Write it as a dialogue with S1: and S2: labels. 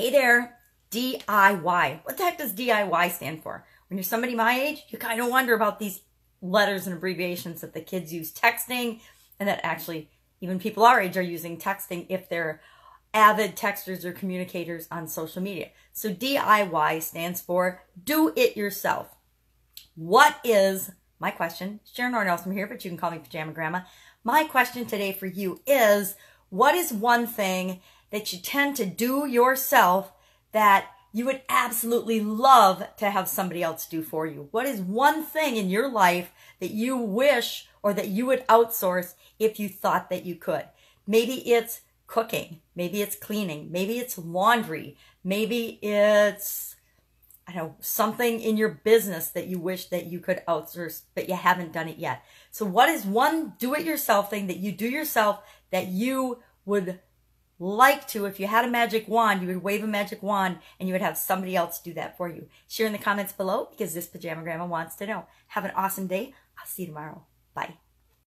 S1: Hey there, DIY. What the heck does DIY stand for? When you're somebody my age, you kind of wonder about these letters and abbreviations that the kids use texting, and that actually even people our age are using texting if they're avid texters or communicators on social media. So DIY stands for do it yourself. What is, my question, Sharon Horne-Ellstrom here, but you can call me Pajama Grandma. My question today for you is, what is one thing that you tend to do yourself that you would absolutely love to have somebody else do for you? What is one thing in your life that you wish or that you would outsource if you thought that you could? Maybe it's cooking. Maybe it's cleaning. Maybe it's laundry. Maybe it's, I don't know, something in your business that you wish that you could outsource, but you haven't done it yet. So what is one do-it-yourself thing that you do yourself that you would like to, if you had a magic wand, you would wave a magic wand and you would have somebody else do that for you? Share in the comments below because this Pajama Grandma wants to know. Have an awesome day. I'll see you tomorrow. Bye.